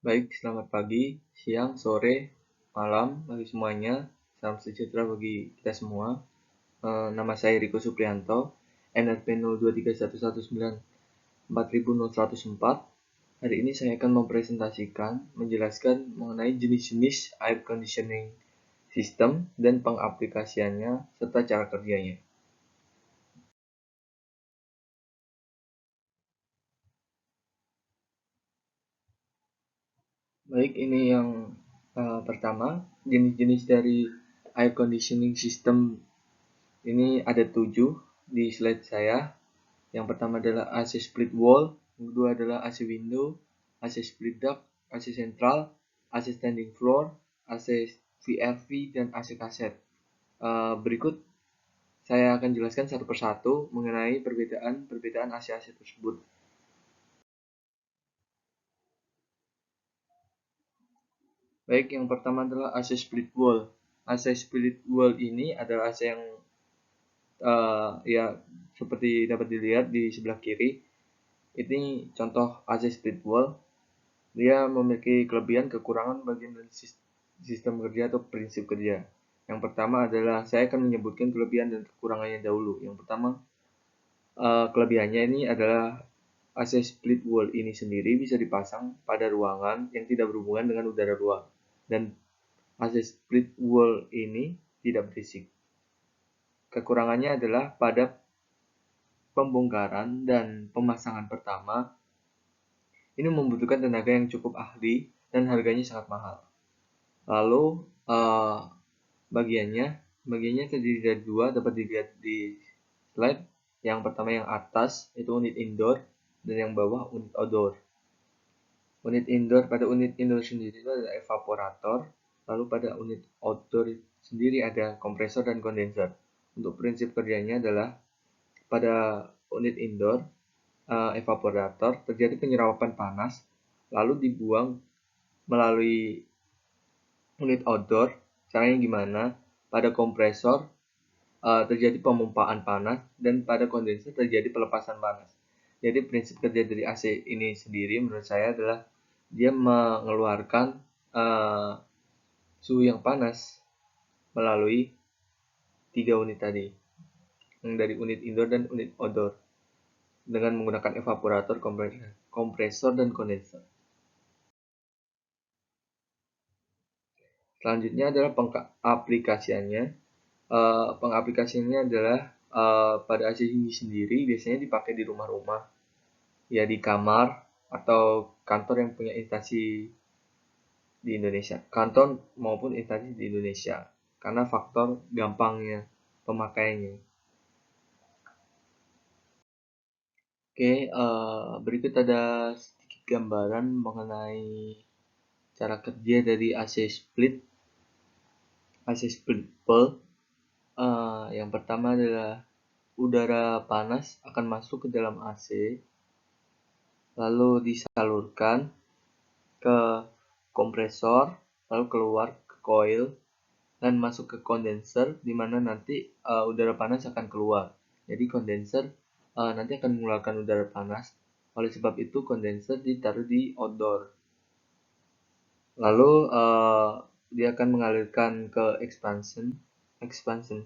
Baik, selamat pagi, siang, sore, malam bagi semuanya. Salam sejahtera bagi kita semua. Nama saya Riko Supriyanto, NRP 0231194.0104. Hari ini saya akan menjelaskan mengenai jenis-jenis air conditioning system dan pengaplikasiannya serta cara kerjanya. Baik, ini yang pertama, jenis-jenis dari air conditioning system ini ada 7 di slide saya. Yang pertama adalah AC split wall, yang kedua adalah AC window, AC split duct, AC central, AC standing floor, AC VRV, dan AC kaset. Berikut saya akan jelaskan satu persatu mengenai perbedaan AC-AC tersebut. Baik, yang pertama adalah AC split wall. AC split wall ini adalah AC yang ya seperti dapat dilihat di sebelah kiri. Ini contoh AC split wall. Dia memiliki kelebihan kekurangan bagian dari sistem kerja atau prinsip kerja. Yang pertama adalah saya akan menyebutkan kelebihan dan kekurangannya dahulu. Yang pertama, kelebihannya ini adalah AC split wall ini sendiri bisa dipasang pada ruangan yang tidak berhubungan dengan udara luar. Dan AC split wall ini tidak berisik. Kekurangannya adalah pada pembongkaran dan pemasangan pertama, ini membutuhkan tenaga yang cukup ahli dan harganya sangat mahal. Lalu bagiannya terdiri dari dua, dapat dilihat di slide. Yang pertama yang atas itu unit indoor dan yang bawah unit outdoor. Pada unit indoor sendiri itu ada evaporator, lalu pada unit outdoor sendiri ada kompresor dan kondenser. Untuk prinsip kerjanya adalah pada unit indoor evaporator terjadi penyerapan panas lalu dibuang melalui unit outdoor. Caranya gimana? Pada kompresor terjadi pemumpaan panas dan pada kondenser terjadi pelepasan panas. Jadi prinsip kerja dari AC ini sendiri menurut saya adalah dia mengeluarkan suhu yang panas melalui 3 unit tadi, yang dari unit indoor dan unit outdoor, dengan menggunakan evaporator, kompresor, dan kondenser. Selanjutnya adalah pengaplikasiannya. Pengaplikasiannya adalah pada AC ini sendiri biasanya dipakai di rumah-rumah, ya di kamar atau kantor yang punya instansi di Indonesia, kantor maupun instansi di Indonesia, karena faktor gampangnya pemakaiannya. Oke, berikut ada sedikit gambaran mengenai cara kerja dari AC split bulb. Yang pertama adalah udara panas akan masuk ke dalam AC, lalu disalurkan ke kompresor, lalu keluar ke coil, dan masuk ke kondenser, di mana nanti udara panas akan keluar. Jadi kondenser nanti akan mengeluarkan udara panas. Oleh sebab itu kondenser ditaruh di outdoor. Lalu dia akan mengalirkan ke expansion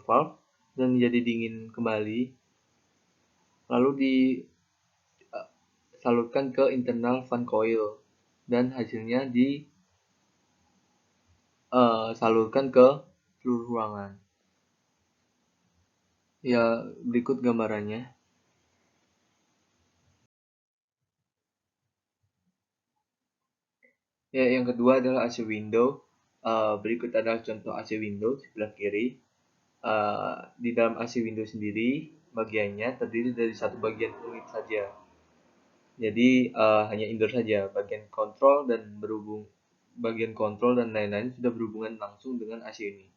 valve dan menjadi dingin kembali. Lalu disalurkan ke internal fan coil dan hasilnya disalurkan ke seluruh ruangan. Ya, berikut gambarannya. Ya, yang kedua adalah AC window. Berikut adalah contoh AC window sebelah kiri. Di dalam AC window sendiri, bagiannya terdiri dari satu bagian unit saja. Jadi hanya indoor saja. Bagian kontrol dan lain-lain sudah berhubungan langsung dengan AC ini.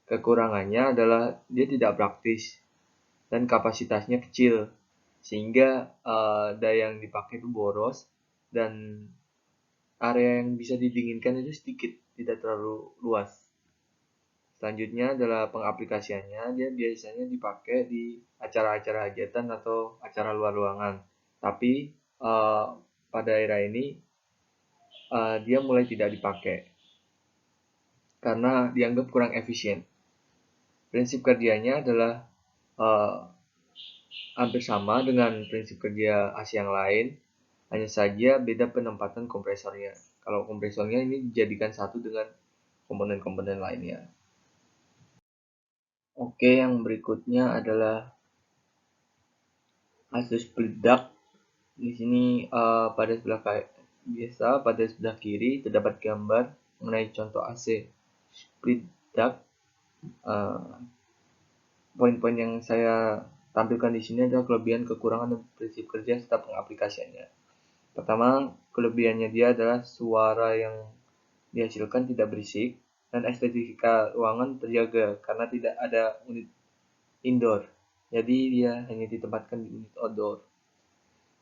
Kekurangannya adalah dia tidak praktis dan kapasitasnya kecil, sehingga daya yang dipakai itu boros dan area yang bisa didinginkan itu sedikit, tidak terlalu luas. Selanjutnya adalah pengaplikasiannya. Dia biasanya dipakai di acara-acara hajatan atau acara luar ruangan. Tapi pada era ini dia mulai tidak dipakai karena dianggap kurang efisien. Prinsip kerjanya adalah hampir sama dengan prinsip kerja AC yang lain, hanya saja beda penempatan kompresornya. Kalau kompresornya ini dijadikan satu dengan komponen-komponen lainnya. Oke, yang berikutnya adalah AC split duct. Di sini pada sebelah kiri terdapat gambar mengenai contoh AC split duct. Poin-poin yang saya tampilkan di sini adalah kelebihan, kekurangan, dan prinsip kerja serta pengaplikasiannya. Pertama, kelebihannya dia adalah suara yang dihasilkan tidak berisik dan estetika ruangan terjaga karena tidak ada unit indoor. Jadi dia hanya ditempatkan di unit outdoor.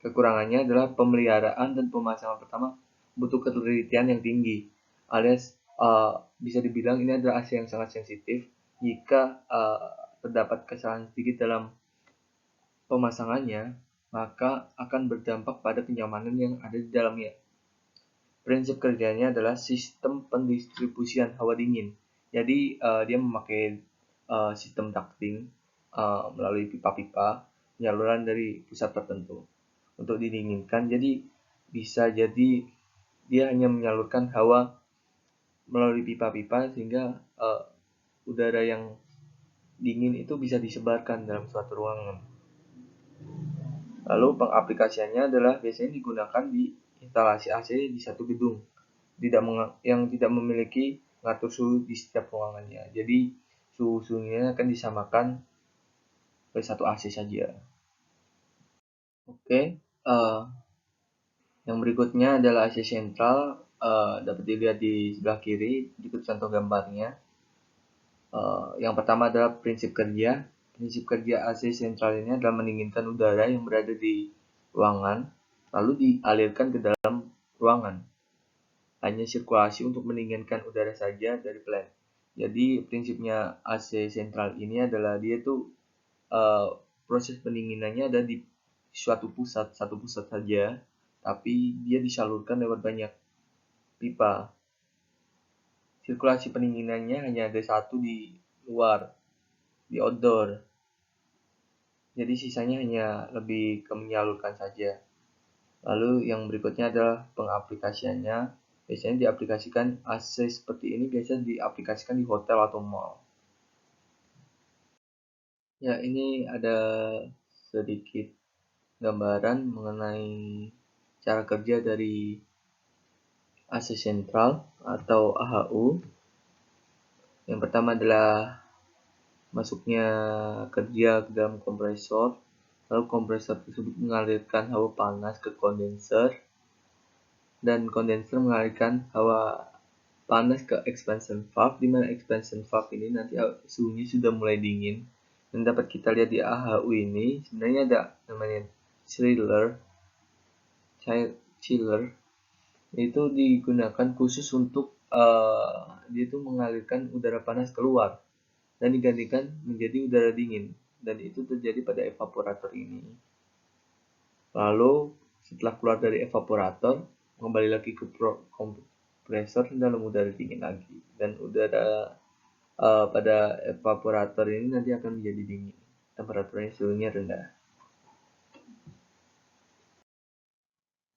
Kekurangannya adalah pemeliharaan dan pemasangan pertama butuh ketelitian yang tinggi, alias bisa dibilang ini adalah AC yang sangat sensitif. Jika terdapat kesalahan sedikit dalam pemasangannya, maka akan berdampak pada kenyamanan yang ada di dalamnya. Prinsip kerjanya adalah sistem pendistribusian hawa dingin. Jadi dia memakai sistem ducting melalui pipa-pipa penyaluran dari pusat tertentu untuk didinginkan. Jadi bisa jadi dia hanya menyalurkan hawa melalui pipa-pipa sehingga udara yang dingin itu bisa disebarkan dalam suatu ruangan. Lalu pengaplikasiannya adalah biasanya digunakan di instalasi AC di satu gedung yang tidak memiliki mengatur suhu di setiap ruangannya. Jadi suhunya akan disamakan oleh satu AC saja. Oke, yang berikutnya adalah AC sentral. Dapat dilihat di sebelah kiri, berikut contoh gambarnya. Yang pertama adalah prinsip kerja. Prinsip kerja AC sentral ini adalah mendinginkan udara yang berada di ruangan, lalu dialirkan ke dalam ruangan. Hanya sirkulasi untuk mendinginkan udara saja dari plan. Jadi prinsipnya AC sentral ini adalah dia tuh proses pendinginannya ada di satu pusat saja, tapi dia disalurkan lewat banyak pipa. Sirkulasi pendinginannya hanya ada satu di luar, di outdoor. Jadi sisanya hanya lebih ke menyalurkan saja. Lalu yang berikutnya adalah pengaplikasiannya. Biasanya diaplikasikan AC seperti ini biasanya diaplikasikan di hotel atau mall. Ya, ini ada sedikit gambaran mengenai cara kerja dari AC sentral atau AHU. Yang pertama adalah masuknya kerja ke dalam kompresor, lalu kompresor tersebut mengalirkan hawa panas ke kondenser, dan kondenser mengalirkan hawa panas ke expansion valve, di mana expansion valve ini nanti suhunya sudah mulai dingin. Dan dapat kita lihat di AHU ini sebenarnya ada namanya chiller, itu digunakan khusus untuk dia itu mengalirkan udara panas keluar dan digantikan menjadi udara dingin, dan itu terjadi pada evaporator ini. Lalu setelah keluar dari evaporator kembali lagi ke kompresor dalam udara dingin lagi, dan udara pada evaporator ini nanti akan menjadi dingin, temperaturnya suhunya rendah.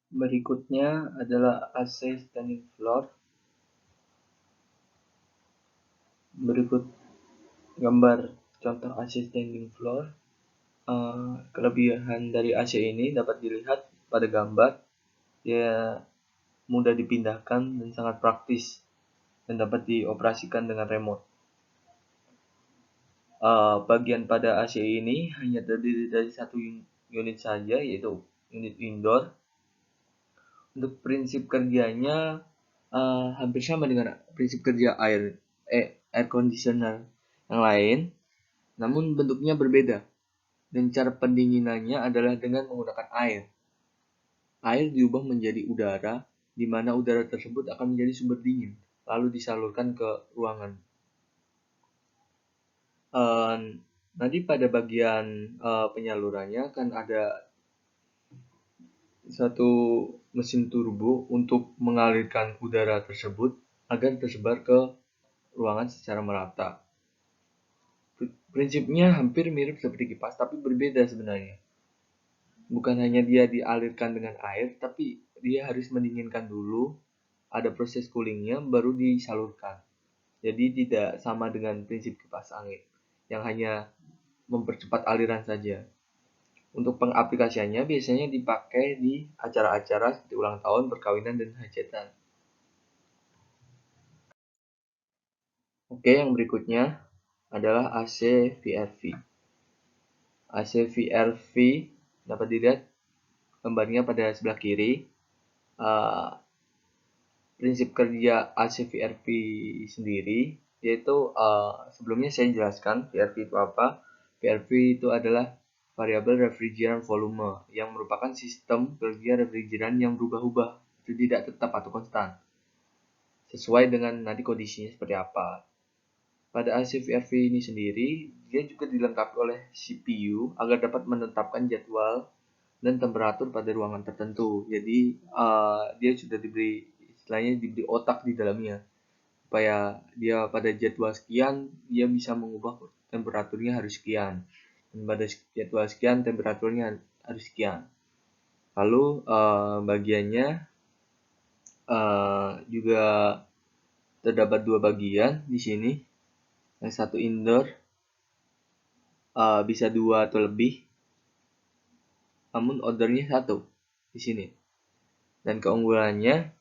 Berikutnya adalah AC standing floor. Berikut gambar contoh AC standing floor. Kelebihan dari AC ini dapat dilihat pada gambar. Dia mudah dipindahkan dan sangat praktis dan dapat dioperasikan dengan remote. Bagian pada AC ini hanya terdiri dari satu unit saja, yaitu unit indoor. Untuk prinsip kerjanya hampir sama dengan prinsip kerja air conditioner yang lain, namun bentuknya berbeda. Dan cara pendinginannya adalah dengan menggunakan air. Air diubah menjadi udara, di mana udara tersebut akan menjadi sumber dingin, lalu disalurkan ke ruangan. Nanti pada bagian penyalurannya akan ada satu mesin turbo untuk mengalirkan udara tersebut agar tersebar ke ruangan secara merata. Prinsipnya hampir mirip seperti kipas, tapi berbeda sebenarnya. Bukan hanya dia dialirkan dengan air, tapi dia harus mendinginkan dulu, ada proses coolingnya, baru disalurkan. Jadi tidak sama dengan prinsip kipas angin, yang hanya mempercepat aliran saja. Untuk pengaplikasiannya biasanya dipakai di acara-acara seperti ulang tahun, perkawinan, dan hajatan. Oke, yang berikutnya adalah AC VRV. AC VRV dapat dilihat gambarnya pada sebelah kiri. Prinsip kerja AC VRV sendiri yaitu sebelumnya saya jelaskan VRV itu apa. VRV itu adalah variabel refrigeran volume yang merupakan sistem kerja refrigeran yang berubah-ubah, itu tidak tetap atau konstan, sesuai dengan nanti kondisinya seperti apa. Pada AC VRV ini sendiri, dia juga dilengkapi oleh CPU agar dapat menetapkan jadwal dan temperatur pada ruangan tertentu. Jadi dia sudah diberi istilahnya diberi otak di dalamnya supaya dia pada jadwal sekian dia bisa mengubah temperaturnya harus sekian, dan pada jadwal sekian temperaturnya harus sekian. Lalu bagiannya juga terdapat dua bagian di sini. Yang satu indoor, bisa dua atau lebih, namun ordernya satu di sini. Dan keunggulannya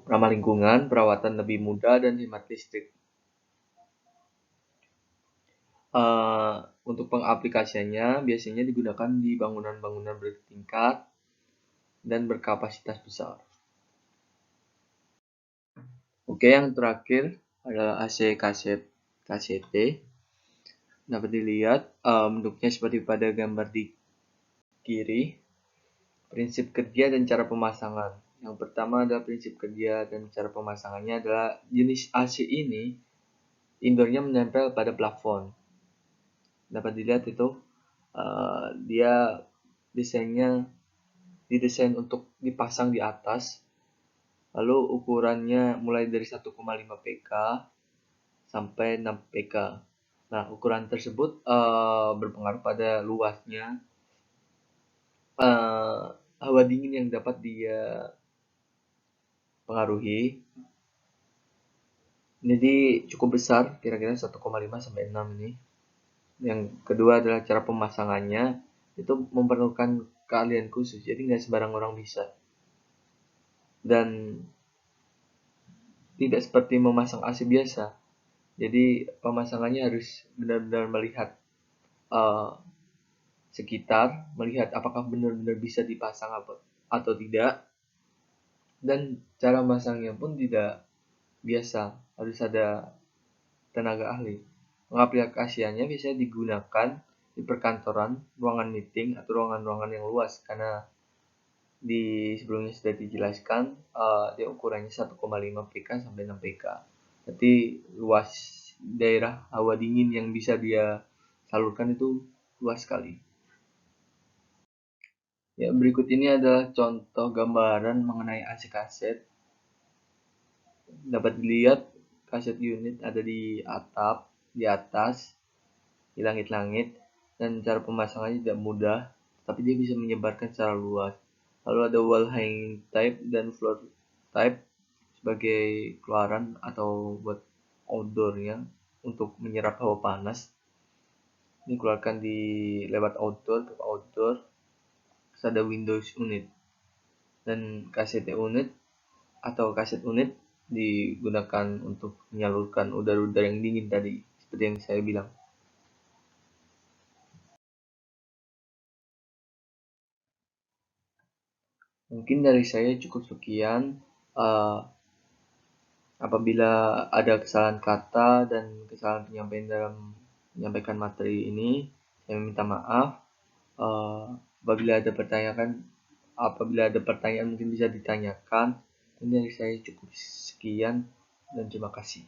ramah lingkungan, perawatan lebih mudah, dan hemat listrik. Untuk pengaplikasiannya biasanya digunakan di bangunan-bangunan bertingkat dan berkapasitas besar. Oke, yang terakhir adalah AC KCT. Dapat dilihat bentuknya seperti pada gambar di kiri. Prinsip kerja dan cara pemasangan. Yang pertama adalah prinsip kerja dan cara pemasangannya adalah jenis AC ini indoornya menempel pada plafon. Dapat dilihat itu dia desainnya didesain untuk dipasang di atas. Lalu ukurannya mulai dari 1,5 PK sampai 6 PK. Nah, ukuran tersebut berpengaruh pada luasnya hawa dingin yang dapat dia pengaruhi. Jadi cukup besar, kira-kira 1,5 sampai 6 ini. Yang kedua adalah cara pemasangannya, itu memerlukan keahlian khusus, jadi nggak sembarang orang bisa. Dan tidak seperti memasang AC biasa. Jadi pemasangannya harus benar-benar melihat sekitar, melihat apakah benar-benar bisa dipasang atau tidak. Dan cara masangnya pun tidak biasa, harus ada tenaga ahli. Pengaplikasiannya biasanya digunakan di perkantoran, ruangan meeting, atau ruangan-ruangan yang luas, karena di sebelumnya sudah dijelaskan dia ukurannya 1,5 PK sampai 6 PK. Jadi luas daerah hawa dingin yang bisa dia salurkan itu luas sekali. Ya, berikut ini adalah contoh gambaran mengenai AC kaset. Dapat dilihat kaset unit ada di atap, di atas, di langit-langit, dan cara pemasangannya tidak mudah, tapi dia bisa menyebarkan secara luas. Lalu ada wall hanging type dan floor type sebagai keluaran atau buat outdoornya untuk menyerap hawa panas. Dikeluarkan di lewat outdoor ke outdoor. Terus ada Windows unit dan kaset unit atau kaset unit digunakan untuk menyalurkan udara-udara yang dingin tadi, seperti yang saya bilang. Mungkin dari saya cukup sekian. Apabila ada kesalahan kata dan kesalahan penyampaian dalam menyampaikan materi ini, saya minta maaf. Apabila ada pertanyaan mungkin bisa ditanyakan. Ini dari saya cukup sekian dan terima kasih.